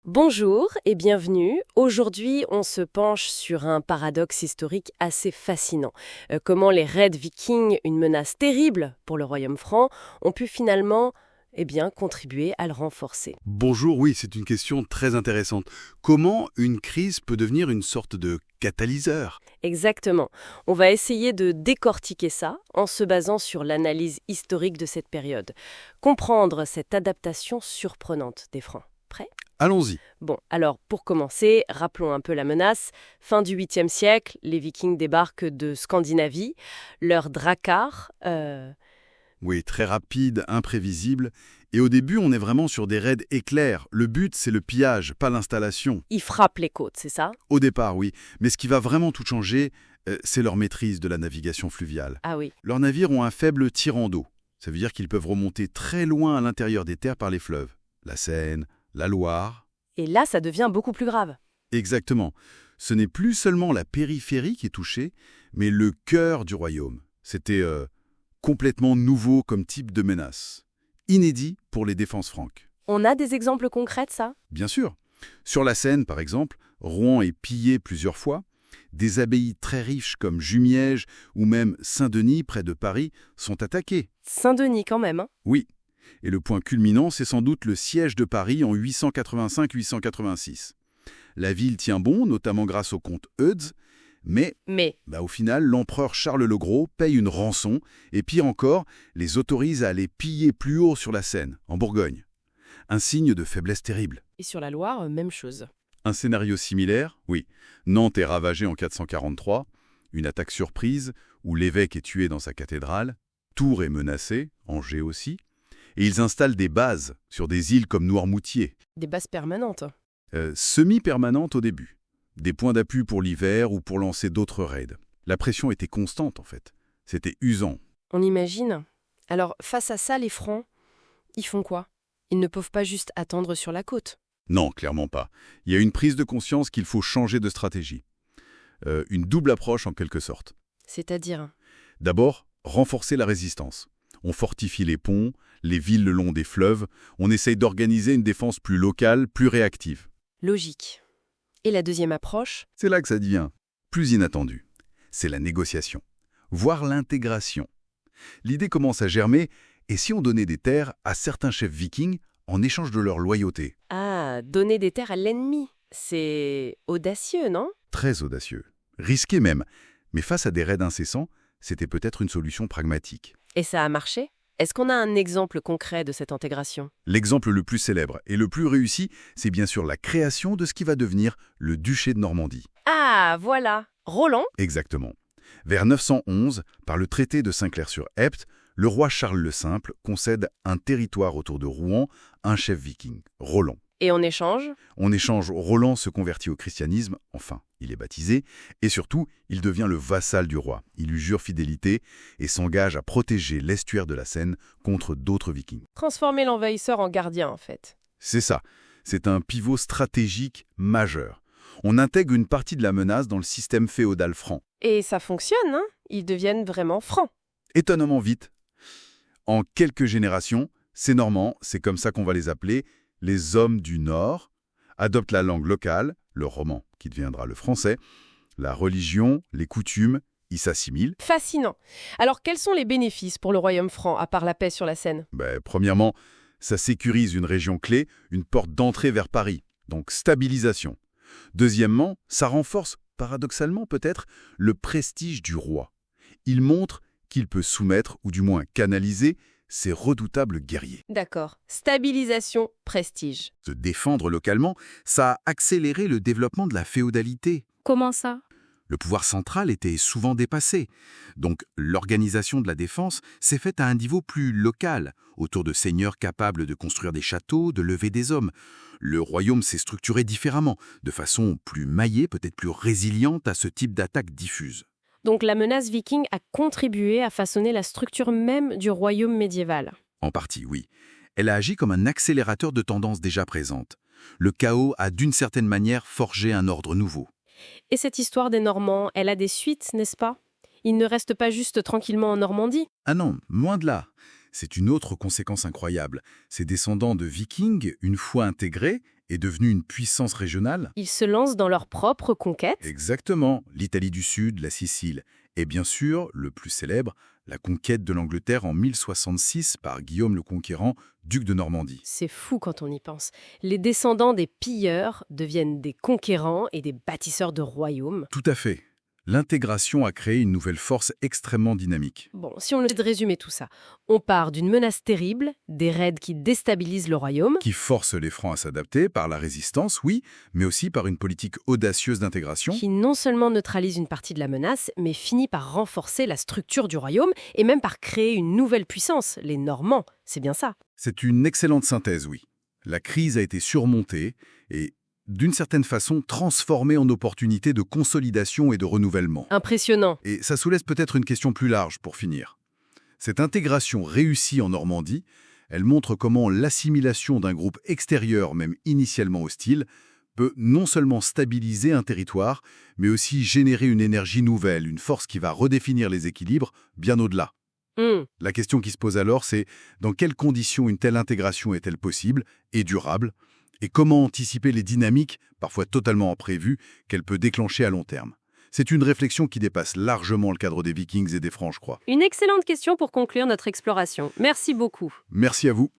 Bonjour et bienvenue. Aujourd'hui, on se penche sur un paradoxe historique assez fascinant. Comment les raids vikings, une menace terrible pour le royaume franc, ont pu finalement contribuer à le renforcer. Bonjour, oui, c'est une question très intéressante. Comment une crise peut devenir une sorte de catalyseur? Exactement. On va essayer de décortiquer ça en se basant sur l'analyse historique de cette période. Comprendre cette adaptation surprenante des Francs. Prêt ? Allons-y. Bon, alors pour commencer, rappelons un peu la menace. Fin du 8e siècle, les Vikings débarquent de Scandinavie. Leur drakkar, Oui, très rapide, imprévisible. Et au début, on est vraiment sur des raids éclairs. Le but, c'est le pillage, pas l'installation. ils frappent les côtes, c'est ça? Au départ, oui. Mais ce qui va vraiment tout changer, c'est leur maîtrise de la navigation fluviale. Ah oui. Leurs navires ont un faible tirant d'eau. Ça veut dire qu'ils peuvent remonter très loin à l'intérieur des terres par les fleuves. La Seine, la Loire. Et là, ça devient beaucoup plus grave. Exactement. Ce n'est plus seulement la périphérie qui est touchée, mais le cœur du royaume. C'était complètement nouveau comme type de menace. Inédit pour les défenses franques. On a des exemples concrets de ça? Bien sûr. Sur la Seine, par exemple, Rouen est pillé plusieurs fois. Des abbayes très riches comme Jumièges ou même Saint-Denis, près de Paris, sont attaquées. Saint-Denis quand même, hein? Oui. Et le point culminant, c'est sans doute le siège de Paris en 885-886. La ville tient bon, notamment grâce au comte Eudes, mais Mais, au final, l'empereur Charles le Gros paye une rançon, et pire encore, les autorise à aller piller plus haut sur la Seine, en Bourgogne. Un signe de faiblesse terrible. et sur la Loire, même chose. Un scénario similaire, oui. Nantes est ravagée en 443, une attaque surprise, où l'évêque est tué dans sa cathédrale, Tours est menacée, Angers aussi, et ils installent des bases sur des îles comme Noirmoutier, Des bases permanentes. semi-permanentes au début. Des points d'appui pour l'hiver ou pour lancer d'autres raids. La pression était constante en fait. C'était usant. On imagine. Alors, face à ça, les Francs, ils font quoi? Ils ne peuvent pas juste attendre sur la côte. Non, clairement pas. Il y a une prise de conscience qu'il faut changer de stratégie. Une double approche en quelque sorte. C'est-à-dire, D'abord, renforcer la résistance. On fortifie les ponts, les villes le long des fleuves. On essaye d'organiser une défense plus locale, plus réactive. logique. Et la deuxième approche? C'est là que ça devient plus inattendu. C'est la négociation, voire l'intégration. L'idée commence à germer, et si on donnait des terres à certains chefs vikings en échange de leur loyauté? Ah, donner des terres à l'ennemi. C'est audacieux, non? Très audacieux. Risqué même. Mais face à des raids incessants, c'était peut-être une solution pragmatique. Et ça a marché? Est-ce qu'on a un exemple concret de cette intégration? L'exemple le plus célèbre et le plus réussi, c'est bien sûr la création de ce qui va devenir le duché de Normandie. Ah, voilà. Roland? Exactement. Vers 911, par le traité de Saint-Clair-sur-Epte, le roi Charles le Simple concède un territoire autour de Rouen à un chef viking, Roland. Et en échange? En échange, Roland se convertit au christianisme, enfin, il est baptisé, et surtout, il devient le vassal du roi. Il lui jure fidélité et s'engage à protéger l'estuaire de la Seine contre d'autres vikings. Transformer l'envahisseur en gardien, en fait. C'est ça, c'est un pivot stratégique majeur. On intègre une partie de la menace dans le système féodal franc. Et ça fonctionne, hein? Ils deviennent vraiment francs. Étonnamment vite. En quelques générations, ces Normands, c'est comme ça qu'on va les appeler, les hommes du Nord, adoptent la langue locale, le roman qui deviendra le français, la religion, les coutumes, ils s'assimilent. Fascinant. Alors, quels sont les bénéfices pour le royaume franc, à part la paix sur la Seine? Premièrement, ça sécurise une région clé, une porte d'entrée vers Paris, donc stabilisation. Deuxièmement, ça renforce, paradoxalement peut-être, le prestige du roi. Il montre qu'il peut soumettre, ou du moins canaliser, ces redoutables guerriers. D'accord. Stabilisation, prestige. Se défendre localement, ça a accéléré le développement de la féodalité. Comment ça? Le pouvoir central était souvent dépassé. Donc l'organisation de la défense s'est faite à un niveau plus local, autour de seigneurs capables de construire des châteaux, de lever des hommes. Le royaume s'est structuré différemment, de façon plus maillée, peut-être plus résiliente à ce type d'attaque diffuse. Donc la menace viking a contribué à façonner la structure même du royaume médiéval. En partie, oui. Elle a agi comme un accélérateur de tendances déjà présentes. Le chaos a d'une certaine manière forgé un ordre nouveau. Et cette histoire des Normands, elle a des suites, n'est-ce pas? Ils ne restent pas juste tranquillement en Normandie. Ah non, loin de là. C'est une autre conséquence incroyable. Ces descendants de Vikings, une fois intégrés, est devenue une puissance régionale. Ils se lancent dans leur propre conquête. Exactement, l'Italie du Sud, la Sicile, et bien sûr, le plus célèbre, la conquête de l'Angleterre en 1066 par Guillaume le Conquérant, duc de Normandie. C'est fou quand on y pense. Les descendants des pilleurs deviennent des conquérants et des bâtisseurs de royaumes. Tout à fait. L'intégration a créé une nouvelle force extrêmement dynamique. Bon, si on essaie de résumer tout ça, on part d'une menace terrible, des raids qui déstabilisent le royaume, Qui force les Francs à s'adapter par la résistance, oui, mais aussi par une politique audacieuse d'intégration. qui non seulement neutralise une partie de la menace, mais finit par renforcer la structure du royaume et même par créer une nouvelle puissance, les Normands. C'est bien ça. C'est une excellente synthèse, oui. La crise a été surmontée et, d'une certaine façon, transformée en opportunité de consolidation et de renouvellement. Impressionnant. Et ça soulève peut-être une question plus large pour finir. Cette intégration réussie en Normandie, elle montre comment l'assimilation d'un groupe extérieur, même initialement hostile, peut non seulement stabiliser un territoire, mais aussi générer une énergie nouvelle, une force qui va redéfinir les équilibres bien au-delà. La question qui se pose alors, c'est dans quelles conditions une telle intégration est-elle possible et durable, et comment anticiper les dynamiques, parfois totalement imprévues, qu'elle peut déclencher à long terme. C'est une réflexion qui dépasse largement le cadre des Vikings et des Francs, je crois. Une excellente question pour conclure notre exploration. Merci beaucoup. Merci à vous.